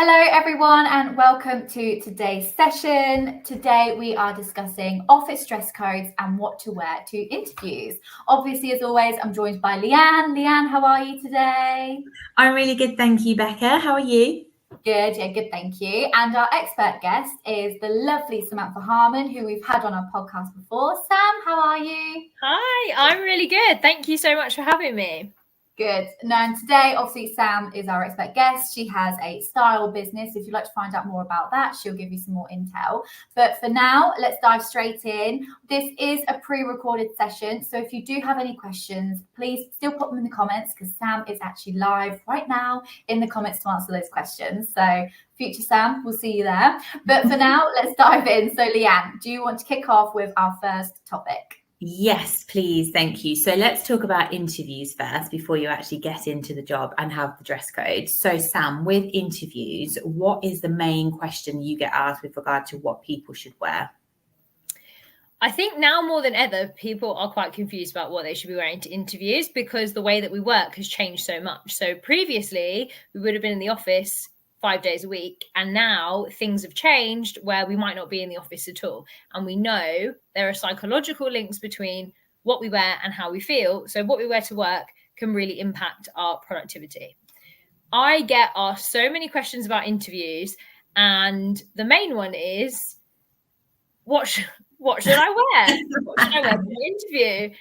Hello everyone and welcome to today's session. Today we are discussing office dress codes and what to wear to interviews. Obviously, as always, I'm joined by Leanne. Leanne, how are you today? I'm really good, thank you, Becca. How are you? Good, thank you. And our expert guest is the lovely Samantha Harman, who we've had on our podcast before. Sam, how are you? Hi, I'm really good. Thank you so much for having me. Good. Now, and today, obviously, Sam is our expert guest. She has a style business. If you'd like to find out more about that, she'll give you some more intel. But for now, let's dive straight in. This is a pre-recorded session. So if you do have any questions, please still put them in the comments because Sam is actually live right now in the comments to answer those questions. So future Sam, we'll see you there. But for now, let's dive in. So Leanne, do you want to kick off with our first topic? Yes, please. Thank you. So let's talk about interviews first before you actually get into the job and have the dress code. So Sam, with interviews, what is the main question you get asked with regard to what people should wear? I think now more than ever, people are quite confused about what they should be wearing to interviews because the way that we work has changed so much. So previously, we would have been in the office 5 days a week. And now things have changed where we might not be in the office at all. And we know there are psychological links between what we wear and how we feel. So what we wear to work can really impact our productivity. I get asked so many questions about interviews. And the main one is, what should I wear? What should I wear for the interview?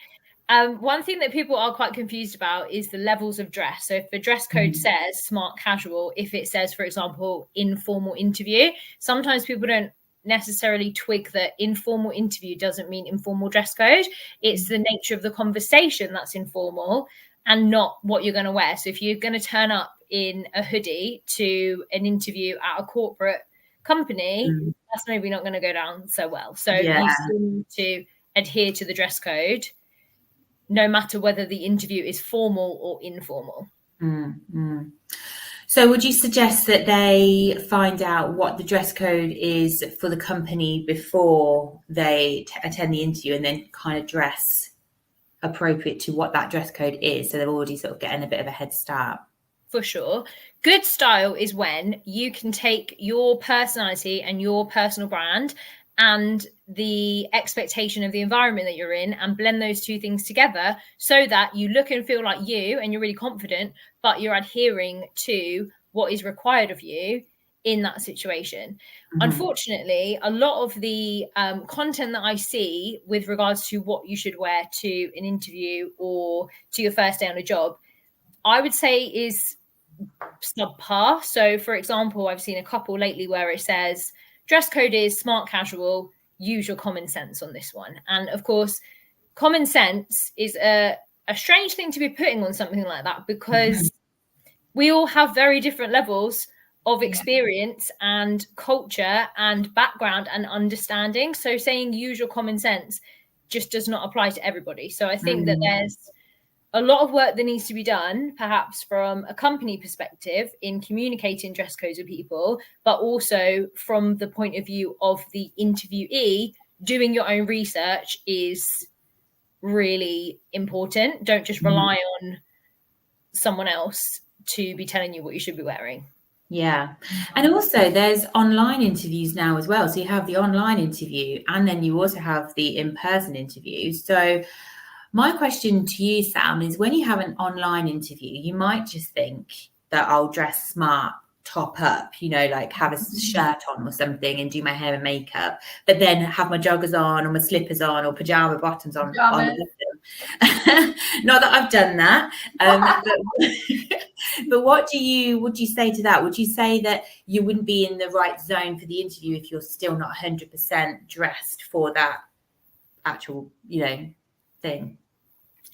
One thing that people are quite confused about is the levels of dress. So if the dress code says smart casual, if it says, for example, informal interview, sometimes people don't necessarily twig that informal interview doesn't mean informal dress code. It's the nature of the conversation that's informal and not what you're going to wear. So if you're going to turn up in a hoodie to an interview at a corporate company, that's maybe not going to go down so well. So you still need to adhere to the dress code, no matter whether the interview is formal or informal. So would you suggest that they find out what the dress code is for the company before they attend the interview and then kind of dress appropriate to what that dress code is? So they're already sort of getting a bit of a head start. For sure. Good style is when you can take your personality and your personal brand and the expectation of the environment that you're in and blend those two things together so that you look and feel like you and you're really confident, but you're adhering to what is required of you in that situation. Unfortunately, a lot of the content that I see with regards to what you should wear to an interview or to your first day on a job, I would say is subpar. So for example, I've seen a couple lately where it says dress code is smart casual, use your common sense on this one. And of course, common sense is a strange thing to be putting on something like that because we all have very different levels of experience and culture and background and understanding. So saying use your common sense just does not apply to everybody. So I think that there's a lot of work that needs to be done, perhaps from a company perspective in communicating dress codes with people, but also from the point of view of the interviewee, doing your own research is really important. Don't just rely on someone else to be telling you what you should be wearing. Yeah. And also there's online interviews now as well. So you have the online interview and then you also have the in-person interview. So my question to you, Sam, is when you have an online interview, you might just think that I'll dress smart, top up, like have a shirt on or something and do my hair and makeup, but then have my joggers on or my slippers on or pajama bottoms on. Not that I've done that. But what would you say to that? Would you say that you wouldn't be in the right zone for the interview if you're still not 100% dressed for that actual, thing?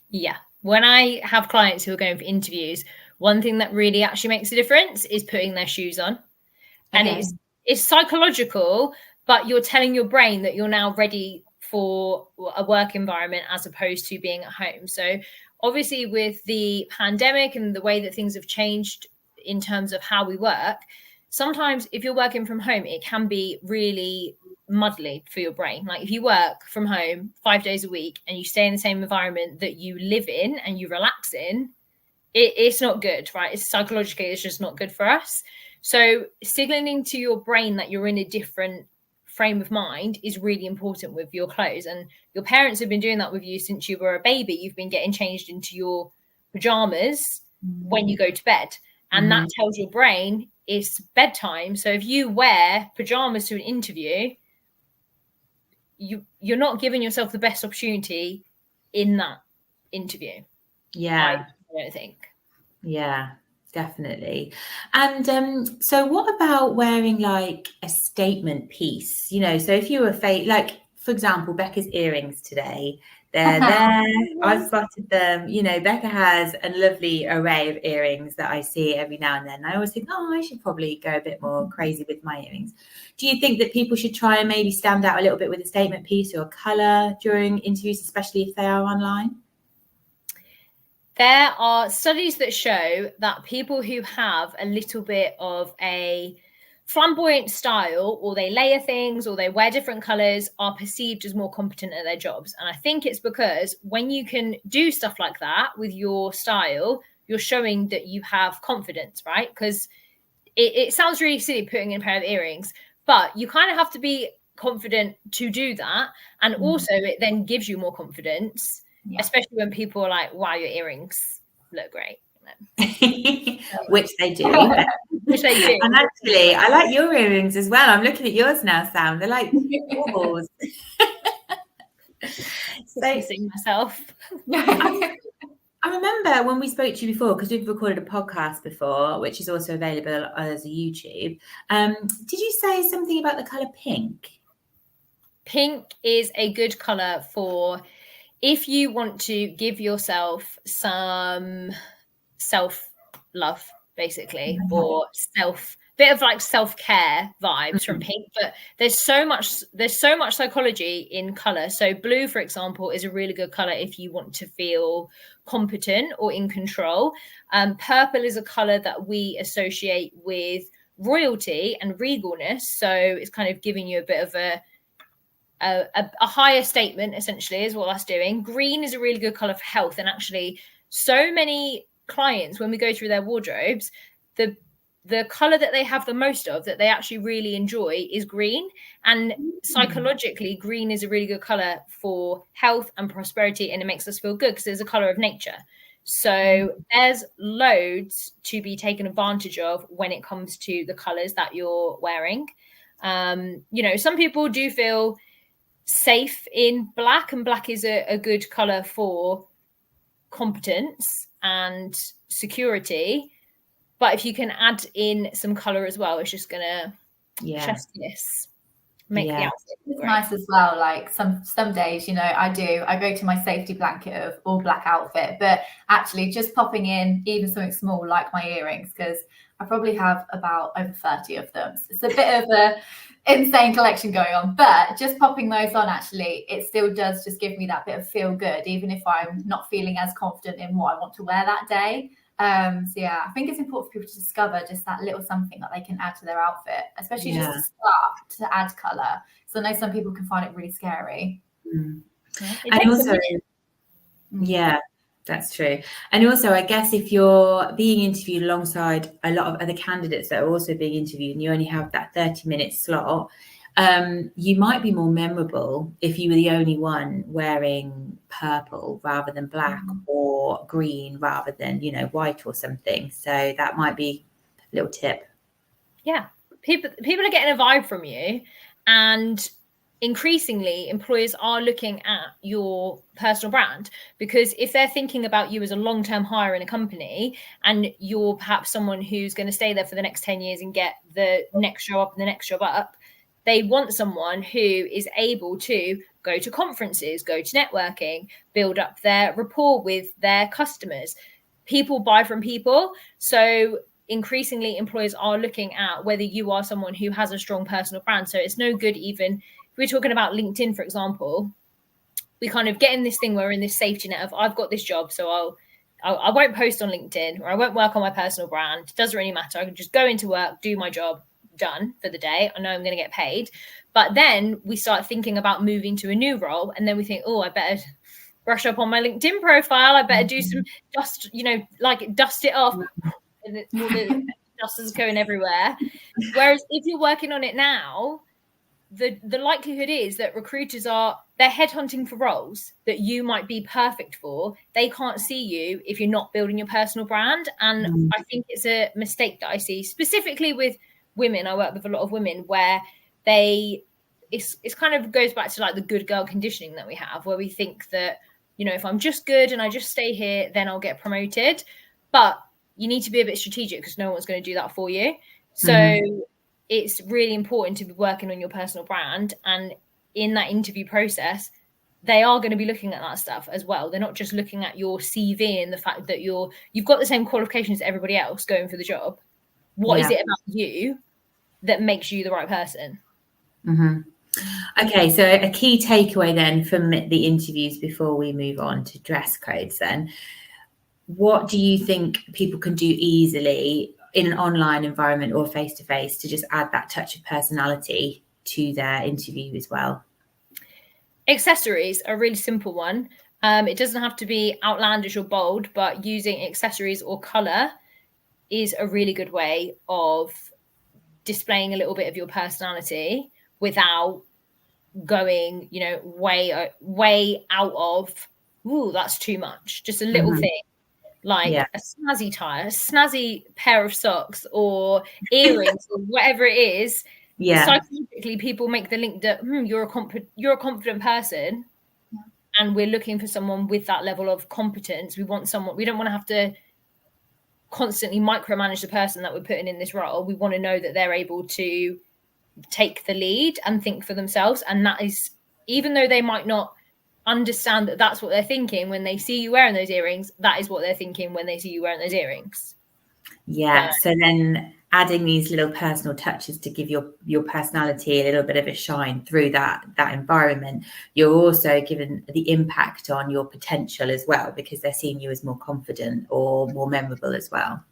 Yeah. When I have clients who are going for interviews, one thing that really actually makes a difference is putting their shoes on. And it's psychological, but you're telling your brain that you're now ready for a work environment as opposed to being at home. So obviously with the pandemic and the way that things have changed in terms of how we work, sometimes if you're working from home, it can be really muddly for your brain. Like if you work from home 5 days a week and you stay in the same environment that you live in and you relax in, it's not good, right? It's psychologically, it's just not good for us. So signaling to your brain that you're in a different frame of mind is really important with your clothes. And your parents have been doing that with you since you were a baby. You've been getting changed into your pajamas when you go to bed. And that tells your brain it's bedtime. So if you wear pajamas to an interview, you're not giving yourself the best opportunity in that interview. Yeah. I don't think. Yeah, definitely. And so what about wearing like a statement piece? You know, so if you were like, for example, Becca's earrings today, they're there. I've spotted them. You know, Becca has a lovely array of earrings that I see every now and then. I always think, oh, I should probably go a bit more crazy with my earrings. Do you think that people should try and maybe stand out a little bit with a statement piece or a colour during interviews, especially if they are online? There are studies that show that people who have a little bit of a flamboyant style, or they layer things, or they wear different colors, are perceived as more competent at their jobs. And I think it's because when you can do stuff like that with your style, you're showing that you have confidence, right? Because it sounds really silly putting in a pair of earrings, but you kind of have to be confident to do that. And also it then gives you more confidence. Yeah. Especially when people are like, wow, your earrings look great. Which they do. Which they do. And actually, I like your earrings as well. I'm looking at yours now, Sam. They're like balls. So seeing myself. I remember when we spoke to you before, because we've recorded a podcast before, which is also available as a YouTube. Did you say something about the colour pink? Pink is a good colour for if you want to give yourself some self-love, basically, or bit of like self-care vibes from pink. But there's so much psychology in color. So blue, for example, is a really good color if you want to feel competent or in control. Purple is a color that we associate with royalty and regalness. So it's kind of giving you a bit of a higher statement, essentially, is what that's doing. Green is a really good color for health. And actually, so many clients, when we go through their wardrobes, the color that they have the most of, that they actually really enjoy, is green. And psychologically, green is a really good color for health and prosperity, and it makes us feel good because it's a color of nature. So there's loads to be taken advantage of when it comes to the colors that you're wearing. You know, some people do feel safe in black, and black is a good color for competence and security. But if you can add in some color as well, it's just gonna just make the outfit it's nice as well. Like some days, you know, I go to my safety blanket of all black outfit, but actually just popping in even something small like my earrings, because I probably have about over 30 of them. So it's a bit of a insane collection going on, but just popping those on, actually, it still does just give me that bit of feel good, even if I'm not feeling as confident in what I want to wear that day. So yeah, I think it's important for people to discover just that little something that they can add to their outfit, especially just to start to add color. So I know some people can find it really scary. And also, that's true. And also, I guess if you're being interviewed alongside a lot of other candidates that are also being interviewed, and you only have that 30-minute slot, you might be more memorable if you were the only one wearing purple rather than black, or green rather than, you know, white or something. So that might be a little tip. Yeah, people are getting a vibe from you, and increasingly employers are looking at your personal brand, because if they're thinking about you as a long-term hire in a company, and you're perhaps someone who's going to stay there for the next 10 years and get the next job up and the next job up, they want someone who is able to go to conferences, go to networking, build up their rapport with their customers. People buy from people. So increasingly employers are looking at whether you are someone who has a strong personal brand. So it's no good, even if we're talking about LinkedIn, for example, we kind of get in this thing where we're in this safety net of, I've got this job, so I won't post on LinkedIn, or I won't work on my personal brand. It doesn't really matter. I can just go into work, do my job, done for the day. I know I'm going to get paid. But then we start thinking about moving to a new role, and then we think, oh, I better brush up on my LinkedIn profile. I better do some dust it off. And dust is going everywhere. Whereas if you're working on it now, the likelihood is that recruiters they're headhunting for roles that you might be perfect for. They can't see you if you're not building your personal brand. And I think it's a mistake that I see specifically with women. I work with a lot of women where it's kind of goes back to like the good girl conditioning that we have, where we think that, you know, if I'm just good and I just stay here, then I'll get promoted. But you need to be a bit strategic because no one's going to do that for you. So it's really important to be working on your personal brand. And in that interview process, they are going to be looking at that stuff as well. They're not just looking at your CV and the fact that you've got the same qualifications as everybody else going for the job. What is it about you that makes you the right person? Okay, so a key takeaway then from the interviews before we move on to dress codes then. What do you think people can do easily in an online environment or face-to-face to just add that touch of personality to their interview as well? Accessories are a really simple one. It doesn't have to be outlandish or bold, but using accessories or colour is a really good way of displaying a little bit of your personality without going, you know, way out of, ooh, that's too much. Just a little thing. Like a snazzy tie, a snazzy pair of socks or earrings or whatever it is. Psychologically, people make the link that you're a confident person, and we're looking for someone with that level of competence. We don't want to have to constantly micromanage the person that we're putting in this role. We want to know that they're able to take the lead and think for themselves. And that is, even though they might not understand that that's what they're thinking when they see you wearing those earrings, that is what they're thinking when they see you wearing those earrings. So then adding these little personal touches to give your personality a little bit of a shine through that environment, you're also given the impact on your potential as well, because they're seeing you as more confident or more memorable as well.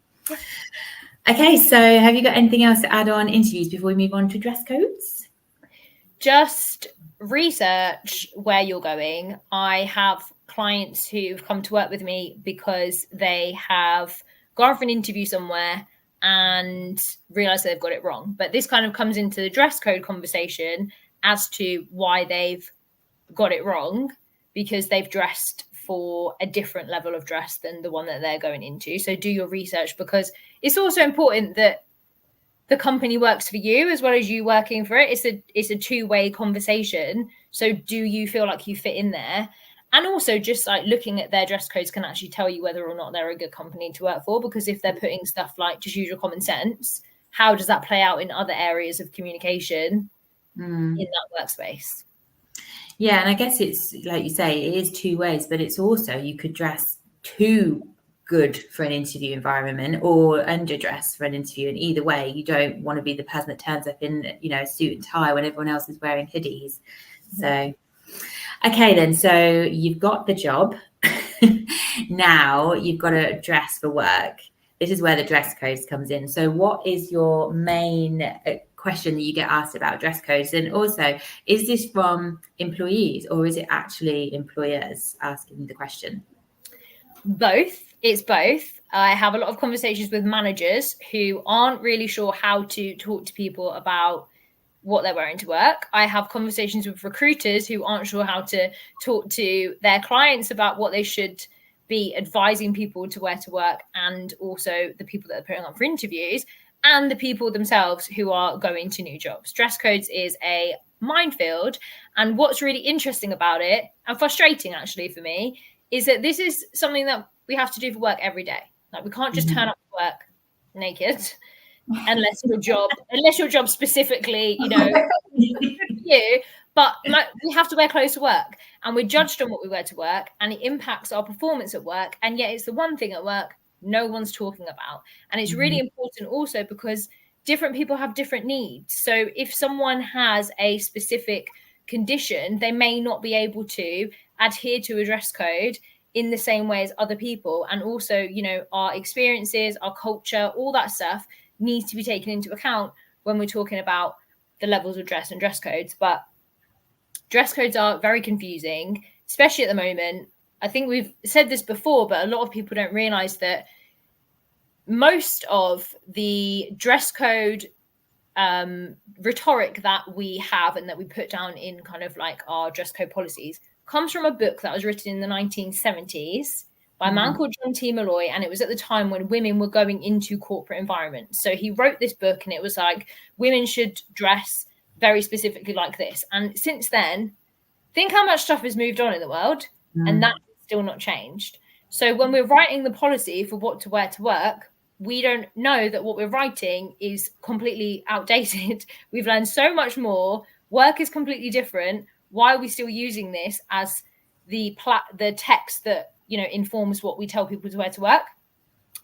Okay, so have you got anything else to add on interviews before we move on to dress codes? Just research where you're going. I have clients who've come to work with me because they have gone for an interview somewhere and realized they've got it wrong. But this kind of comes into the dress code conversation as to why they've got it wrong, because they've dressed for a different level of dress than the one that they're going into. So do your research, because it's also important that the company works for you as well as you working for it. It's a two-way conversation. So do you feel like you fit in there? And also just like looking at their dress codes can actually tell you whether or not they're a good company to work for, because if they're putting stuff like just use your common sense, how does that play out in other areas of communication in that workspace? Yeah, and I guess it's like you say, it is two ways, but it's also you could dress too good for an interview environment or underdress for an interview, and either way, you don't want to be the person that turns up in, you know, a suit and tie when everyone else is wearing hoodies. So, okay then, so you've got the job. Now you've got to dress for work. This is where the dress codes comes in. So what is your main question that you get asked about dress codes? And also, is this from employees or is it actually employers asking the question? Both. It's both. I have a lot of conversations with managers who aren't really sure how to talk to people about what they're wearing to work. I have conversations with recruiters who aren't sure how to talk to their clients about what they should be advising people to wear to work, and also the people that are putting up for interviews and the people themselves who are going to new jobs. Dress codes is a minefield. And what's really interesting about it, and frustrating actually for me, is that this is something that we have to do for work every day. Like we can't just turn up to work naked unless your job specifically, you know, you. But like we have to wear clothes to work, and we're judged on what we wear to work, and it impacts our performance at work. And yet it's the one thing at work no one's talking about. And it's really important also because different people have different needs. So if someone has a specific condition, they may not be able to adhere to a dress code in the same way as other people. And also, you know, our experiences, our culture, all that stuff needs to be taken into account when we're talking about the levels of dress and dress codes. But dress codes are very confusing, especially at the moment. I think we've said this before, but a lot of people don't realize that most of the dress code rhetoric that we have and that we put down in kind of like our dress code policies comes from a book that was written in the 1970s by a man called John T. Malloy, and it was at the time when women were going into corporate environments. So he wrote this book, and it was like, women should dress very specifically like this. And since then, think how much stuff has moved on in the world, and that's still not changed. So when we're writing the policy for what to wear to work, we don't know that what we're writing is completely outdated. We've learned so much more. Work is completely different. Why are we still using this as the text that, you know, informs what we tell people to wear to work?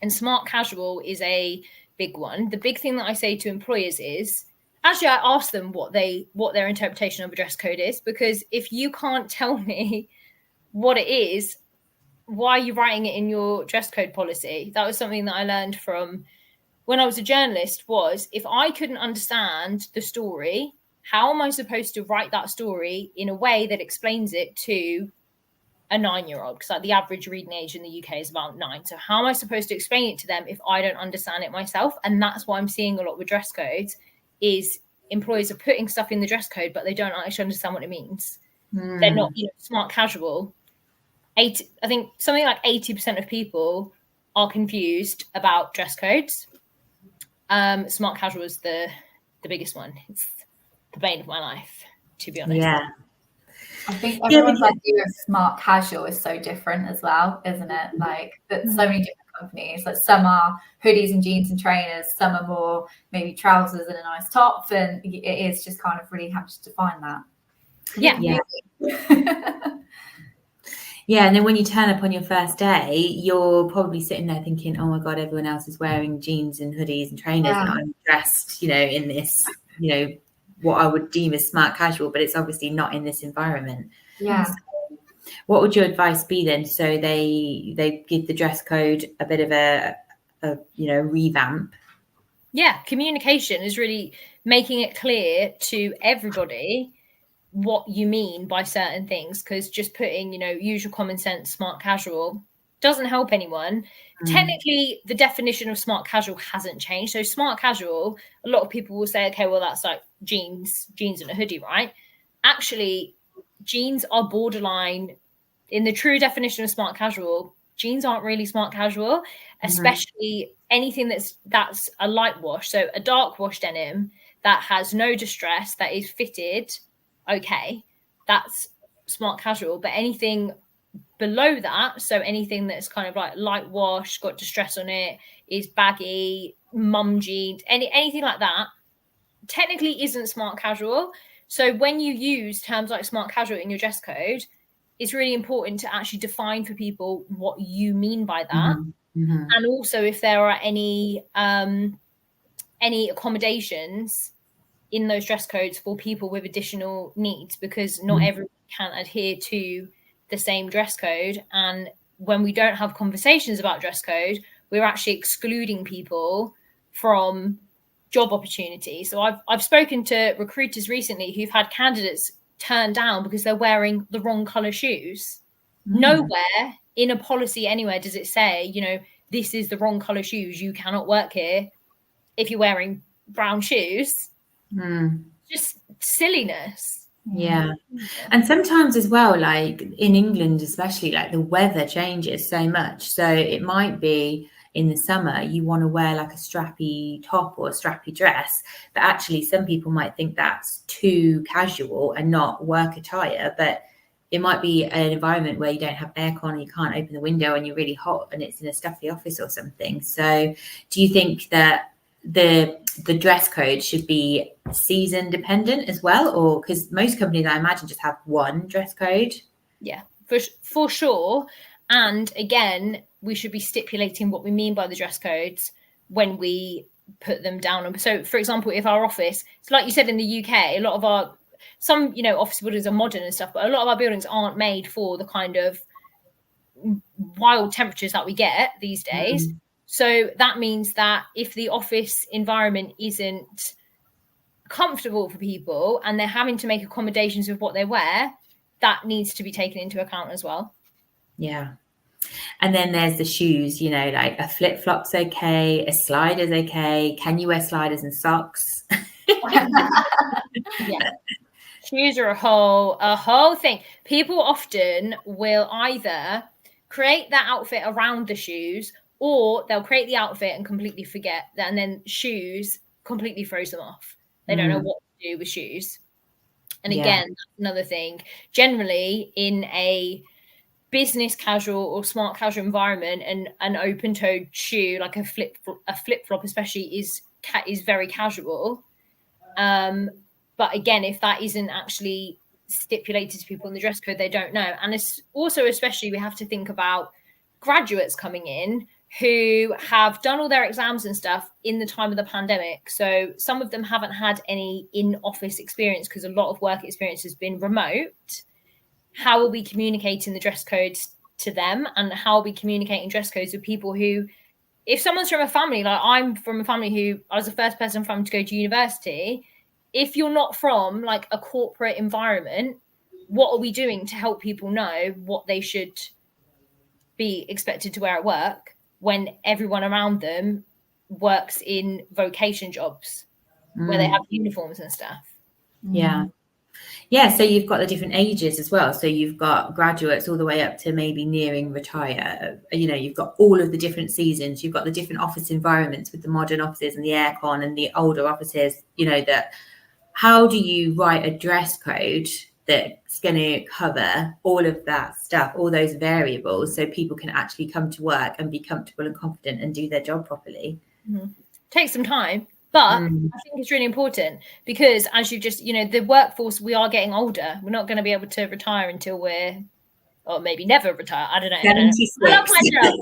And smart casual is a big one. The big thing that I say to employers is, actually, I ask them what their interpretation of a dress code is, because if you can't tell me what it is, why are you writing it in your dress code policy? That was something that I learned from when I was a journalist, was if I couldn't understand the story, how am I supposed to write that story in a way that explains it to a 9-year-old? Because like the average reading age in the UK is about 9. So how am I supposed to explain it to them if I don't understand it myself? And that's why I'm seeing a lot with dress codes, is employers are putting stuff in the dress code, but they don't actually understand what it means. They're not, you know, smart casual. I think something like 80% of people are confused about dress codes. Smart casual is the biggest one. It's the bane of my life, to be honest. Yeah. I think everyone's idea of smart casual is so different as well, isn't it? Like, that so many different companies. Like, some are hoodies and jeans and trainers, some are more maybe trousers and a nice top, and it is just kind of really having to define that. Yeah. Yeah, and then when you turn up on your first day, you're probably sitting there thinking, oh my God, everyone else is wearing jeans and hoodies and trainers, and I'm dressed, you know, in this, you know, what I would deem as smart casual, but it's obviously not in this environment. Yeah. So what would your advice be then? So they give the dress code a bit of a you know, revamp. Yeah, communication is really making it clear to everybody what you mean by certain things, because just putting, you know, usual common sense smart casual doesn't help anyone. Technically, the definition of smart casual hasn't changed. So smart casual, a lot of people will say, okay, well, that's like jeans and a hoodie, right? Actually, jeans are borderline in the true definition of smart casual. Jeans aren't really smart casual, especially anything that's a light wash. So a dark wash denim that has no distress, that is fitted, okay, that's smart casual. But anything below that, so anything that's kind of like light wash, got distress on it, is baggy, mum jeans, anything like that, technically isn't smart casual. So when you use terms like smart casual in your dress code, it's really important to actually define for people what you mean by that. And also if there are any accommodations in those dress codes for people with additional needs, because not everyone can adhere to the same dress code. And when we don't have conversations about dress code, we're actually excluding people from job opportunities. So I've spoken to recruiters recently who've had candidates turned down because they're wearing the wrong color shoes. Nowhere in a policy anywhere does it say, you know, this is the wrong color shoes, you cannot work here if you're wearing brown shoes. Just silliness. Yeah. And sometimes as well, like in England especially, like the weather changes so much. So it might be in the summer you want to wear like a strappy top or a strappy dress, but actually some people might think that's too casual and not work attire. But it might be an environment where you don't have aircon and you can't open the window and you're really hot and it's in a stuffy office or something. So do you think that the dress code should be season dependent as well, or because most companies I imagine just have one dress code? Yeah, for sure. And again, we should be stipulating what we mean by the dress codes when we put them down. So for example, if our office, it's like you said in the UK, a lot of some, you know, office buildings are modern and stuff, but a lot of our buildings aren't made for the kind of wild temperatures that we get these days. So that means that if the office environment isn't comfortable for people and they're having to make accommodations with what they wear, that needs to be taken into account as well. Yeah. And then there's the shoes, like a flip-flop's okay, a slider's okay. Can you wear sliders and socks? Yeah. Shoes are a whole thing. People often will either create that outfit around the shoes, or they'll create the outfit and completely forget that, and then shoes completely throws them off. They don't know what to do with shoes. And again, that's another thing. Generally, in a business casual or smart casual environment, and an open-toed shoe like a flip-flop especially is very casual. But again, if that isn't actually stipulated to people in the dress code, they don't know. And it's also, especially, we have to think about graduates coming in who have done all their exams and stuff in the time of the pandemic. So some of them haven't had any in-office experience because a lot of work experience has been remote. How are we communicating the dress codes to them? And how are we communicating dress codes with people who, if someone's from a family, like I'm from a family who I was the first person from to go to university, if you're not from like a corporate environment, what are we doing to help people know what they should be expected to wear at work when everyone around them works in vocation jobs where they have uniforms and stuff? Yeah, so you've got the different ages as well. So you've got graduates all the way up to maybe nearing retire. You've got all of the different seasons. You've got the different office environments with the modern offices and the aircon, and the older offices, that how do you write a dress code that's going to cover all of that stuff, all those variables, so people can actually come to work and be comfortable and confident and do their job properly? Takes some time. But I think it's really important because, as you just, the workforce, we are getting older. We're not going to be able to retire until or maybe never retire. I don't know. 76. I love my job.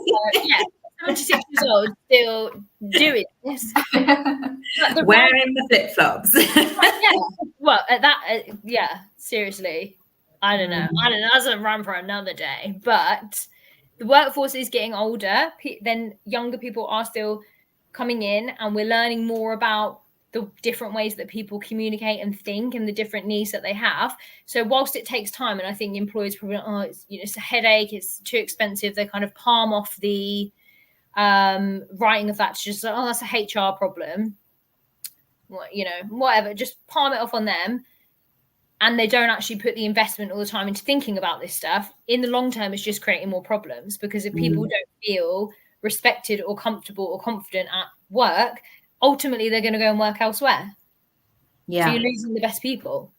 76 years old, still doing this. Wearing the flip-flops. Well, seriously. I don't know. That's a run for another day. But the workforce is getting older. Then younger people are still coming in, and we're learning more about the different ways that people communicate and think and the different needs that they have. So whilst it takes time, and I think employers probably, it's a headache, it's too expensive, they kind of palm off the writing of that to just, that's a HR problem, whatever, just palm it off on them. And they don't actually put the investment all the time into thinking about this stuff. In the long term, it's just creating more problems, because if people don't feel respected or comfortable or confident at work, ultimately they're going to go and work elsewhere. So you're losing the best people.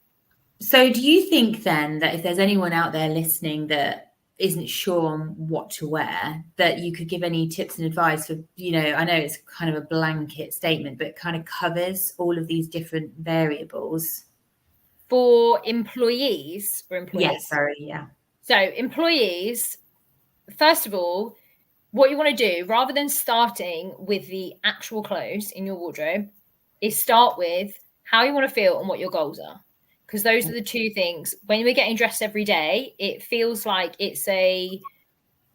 So do you think then that if there's anyone out there listening that isn't sure on what to wear, that you could give any tips and advice for, I know it's kind of a blanket statement, but it kind of covers all of these different variables? For employees or employees? Yes, sorry, yeah. So employees, first of all, what you want to do, rather than starting with the actual clothes in your wardrobe, is start with how you want to feel and what your goals are. Because those are the two things. When we're getting dressed every day, it feels like it's in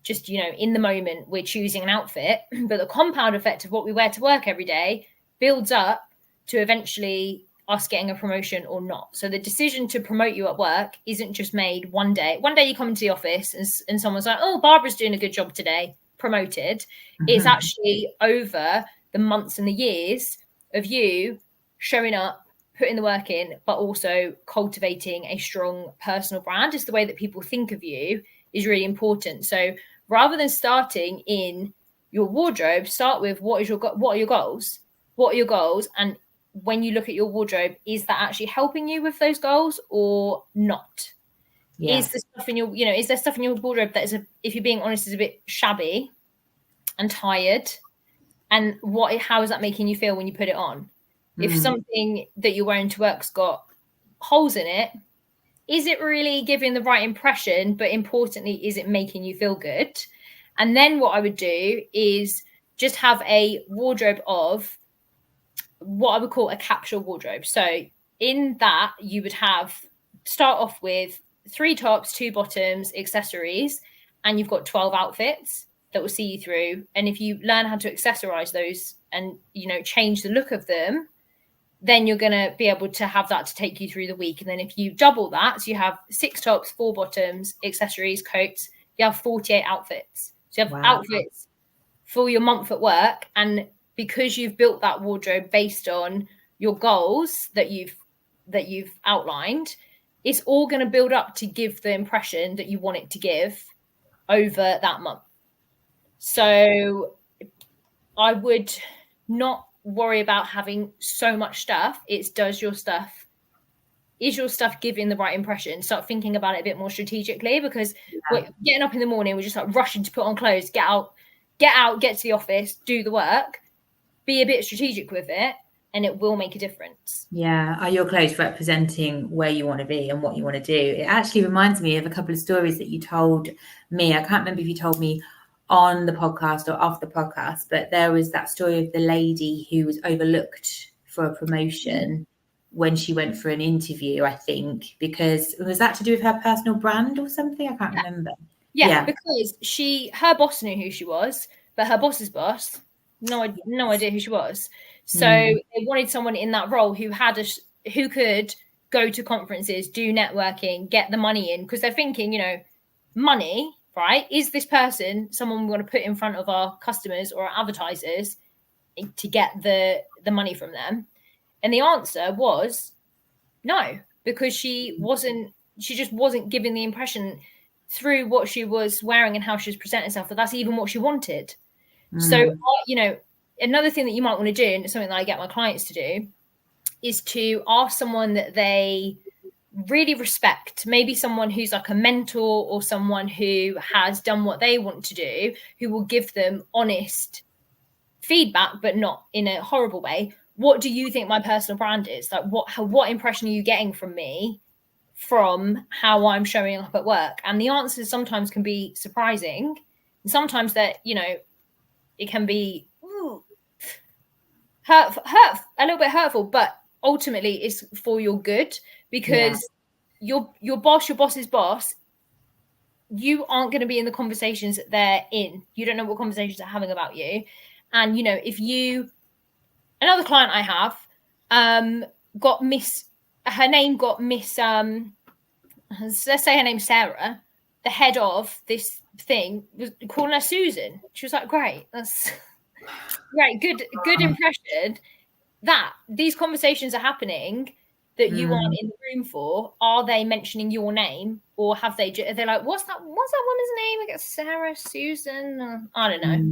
the moment we're choosing an outfit. But the compound effect of what we wear to work every day builds up to eventually us getting a promotion or not. So the decision to promote you at work isn't just made one day. One day you come into the office and someone's like, oh, Barbara's doing a good job today, promoted. It's actually over the months and the years of you showing up, putting the work in, but also cultivating a strong personal brand. Is the way that people think of you is really important. So rather than starting in your wardrobe, start with what are your goals? What are your goals? And when you look at your wardrobe, is that actually helping you with those goals or not? Yeah. Is there stuff in your wardrobe that is, if you're being honest, is a bit shabby and tired? And how is that making you feel when you put it on? If something that you're wearing to work's got holes in it, is it really giving the right impression? But importantly, is it making you feel good? And then what I would do is just have a wardrobe of what I would call a capsule wardrobe. So in that, you would start off with 3 tops, 2 bottoms, accessories, and you've got 12 outfits that will see you through. And if you learn how to accessorize those and, change the look of them, then you're going to be able to have that to take you through the week. And then if you double that, so you have 6 tops, 4 bottoms, accessories, coats, you have 48 outfits. So you have Wow. outfits for your month at work, and because you've built that wardrobe based on your goals that you've outlined, it's all going to build up to give the impression that you want it to give over that month. So I would not worry about having so much stuff. It's is your stuff giving the right impression? Start thinking about it a bit more strategically, because we're getting up in the morning, we're just like rushing to put on clothes, get out, get to the office, do the work. Be a bit strategic with it, and it will make a difference. Yeah. Are your clothes representing where you want to be and what you want to do? It actually reminds me of a couple of stories that you told me. I can't remember if you told me on the podcast or off the podcast, but there was that story of the lady who was overlooked for a promotion when she went for an interview, I think, because was that to do with her personal brand or something? I can't remember. Yeah, because her boss knew who she was, but her boss's boss, no idea who she was. So they wanted someone in that role who could go to conferences, do networking, get the money in, because they're thinking, money, right? Is this person someone we want to put in front of our customers or our advertisers to get the money from them? And the answer was no, because she just wasn't giving the impression through what she was wearing and how she was presenting herself that that's even what she wanted. So, another thing that you might want to do, and it's something that I get my clients to do, is to ask someone that they really respect, maybe someone who's like a mentor or someone who has done what they want to do, who will give them honest feedback, but not in a horrible way. What do you think my personal brand is? Like, what impression are you getting from me from how I'm showing up at work? And the answers sometimes can be surprising. And sometimes that, it can be hurt, a little bit hurtful, but ultimately it's for your good, because your boss's boss, you aren't going to be in the conversations that they're in. You don't know what conversations they're having about you. And, another client I have let's say her name's Sarah, the head of this thing was calling her Susan. She was like, great, that's great, good impression. That these conversations are happening that you aren't in the room for. Are they mentioning your name, or are they like, what's that woman's name? I guess Sarah, Susan, I don't know.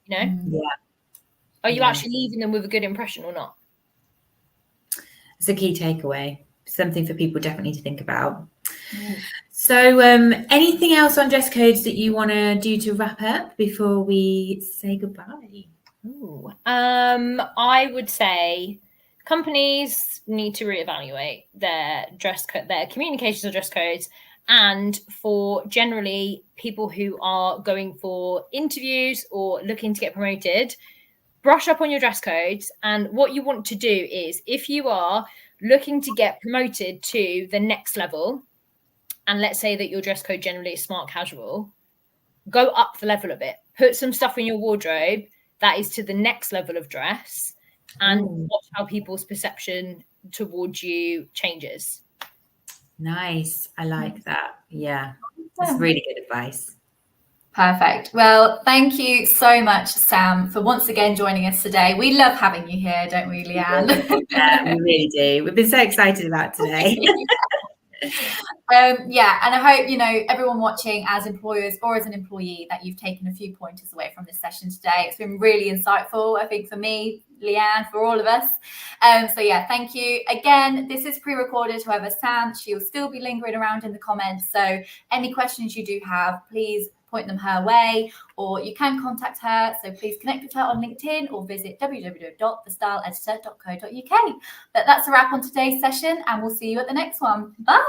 Yeah. Are you actually leaving them with a good impression or not? It's a key takeaway, something for people definitely to think about. So anything else on dress codes that you want to do to wrap up before we say goodbye? I would say companies need to reevaluate their dress code, their communications of dress codes, and for generally people who are going for interviews or looking to get promoted, brush up on your dress codes. And what you want to do is, if you are looking to get promoted to the next level, and let's say that your dress code generally is smart casual, go up the level a bit. Put some stuff in your wardrobe that is to the next level of dress, and watch how people's perception towards you changes. Nice. I like that. Yeah, that's really good advice. Perfect. Well, thank you so much, Sam, for once again joining us today. We love having you here, don't we, Leanne? Yeah, we really do. We've been so excited about today. And I hope, everyone watching as employers or as an employee, that you've taken a few pointers away from this session today. It's been really insightful, I think, for me, Leanne, for all of us. Thank you. Again, this is pre-recorded. However, Sam, she'll still be lingering around in the comments. So any questions you do have, please point them her way, or you can contact her. So please connect with her on LinkedIn or visit www.thestyleeditor.co.uk. But that's a wrap on today's session, and we'll see you at the next one. Bye.